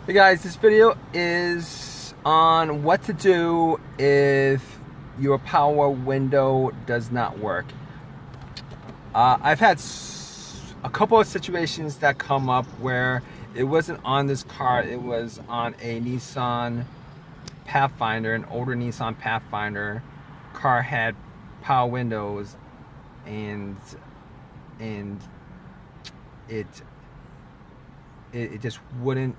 Hey guys, this video is on what to do if your power window does not work. I've had a couple of situations that come up where it wasn't on this car, it was on a Nissan Pathfinder, an older Nissan Pathfinder. Car had power windows and and it it just wouldn't,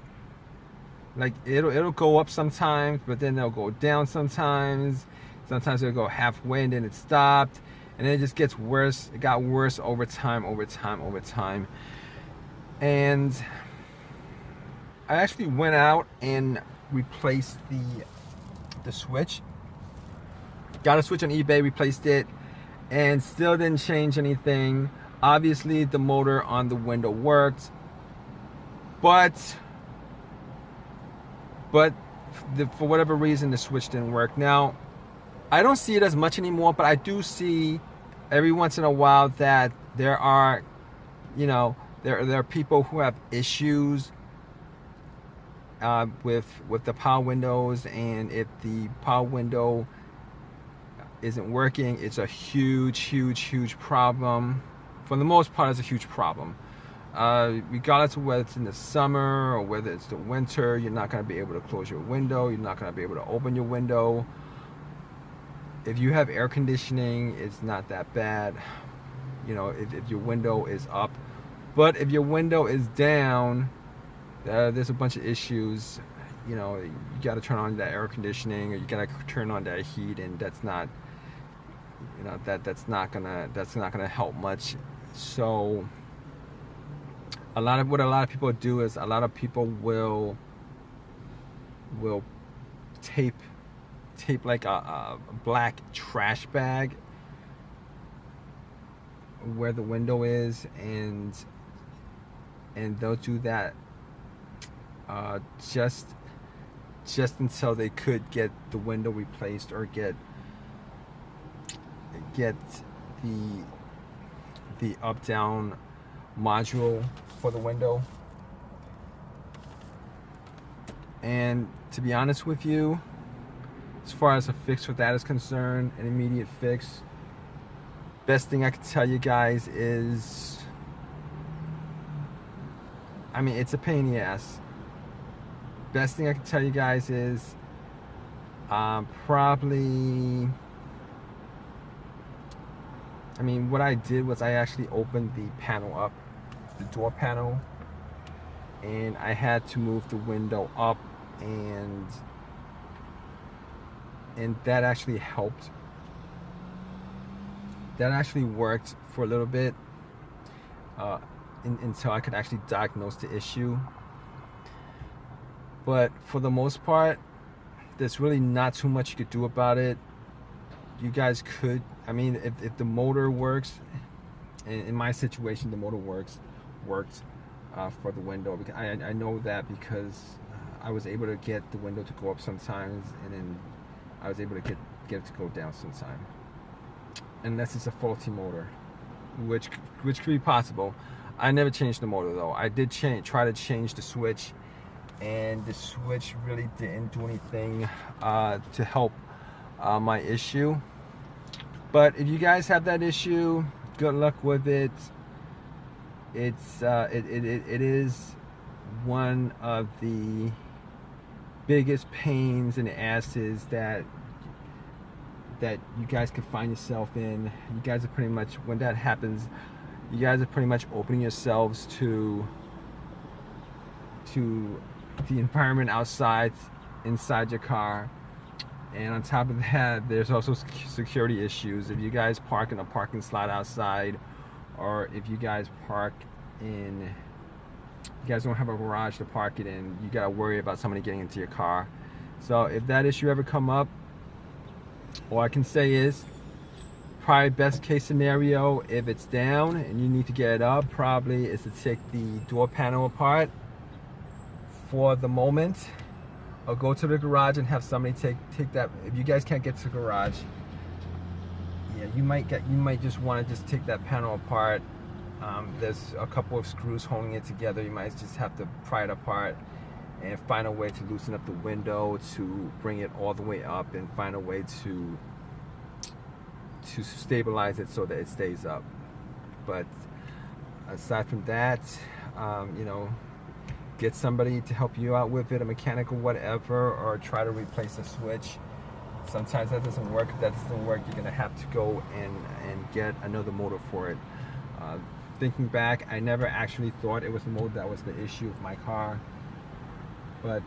like, it'll go up sometimes, but then it'll go down sometimes. Sometimes it'll go halfway and then it stopped, and then it just gets worse. It got worse over time. And I actually went out and replaced the switch. Got a switch on eBay, replaced it, and still didn't change anything. Obviously the motor on the window worked, but for whatever reason the switch didn't work. Now I don't see it as much anymore, but I do see every once in a while that there are, there are people who have issues with the power windows, and if the power window isn't working, it's a huge problem. For the most part, it's a huge problem. Regardless of whether it's in the summer or whether it's the winter, you're not going to be able to close your window. You're not going to be able to open your window. If you have air conditioning, it's not that bad, if your window is up. But if your window is down, there's a bunch of issues. You got to turn on that air conditioning, or you got to turn on that heat, and that's not, that's not gonna help much. So what a lot of people do is a lot of people will tape like a black trash bag where the window is, and they'll do that just until they could get the window replaced, or get the up down module for the window. And to be honest with you, as far as a fix for that is concerned, an immediate fix, best thing I can tell you guys is, it's a pain in the ass. Best thing I can tell you guys is probably, what I did was I actually opened the panel up, the door panel, and I had to move the window up, and that actually helped. That actually worked for a little bit until I could actually diagnose the issue. But for the most part, there's really not too much you could do about it. You guys could, if the motor works, in my situation the motor worked for the window, because I know that because I was able to get the window to go up sometimes, and then I was able to get it to go down sometime, unless it's a faulty motor, which could be possible. I never changed the motor though. I did try to change the switch, and the switch really didn't do anything to help my issue. But if you guys have that issue, good luck with it. It is one of the biggest pains in the asses that you guys can find yourself in. You guys are pretty much, when that happens, you guys are pretty much opening yourselves to the environment inside your car. And on top of that, there's also security issues. If you guys park in a parking slot outside, or if you guys you guys don't have a garage to park it in, you gotta worry about somebody getting into your car. So if that issue ever come up, all I can say is, probably best case scenario, if it's down and you need to get it up, probably is to take the door panel apart for the moment, or go to the garage and have somebody take that. If you guys can't get to the garage, yeah, you might just want to just take that panel apart. There's a couple of screws holding it together. You might just have to pry it apart and find a way to loosen up the window, to bring it all the way up, and find a way to stabilize it so that it stays up. But aside from that, you know, get somebody to help you out with it, a mechanic or whatever, or try to replace a switch. Sometimes that doesn't work. If that doesn't work, you're gonna have to go and get another motor for it. Thinking back, I never actually thought it was the motor that was the issue with my car, but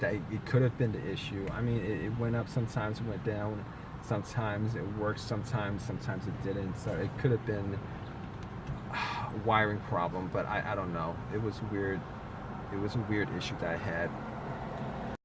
it could have been the issue. I mean, it went up sometimes, it went down, sometimes it worked, sometimes it didn't. So it could have been a wiring problem, but I don't know. It was weird. It was a weird issue that I had.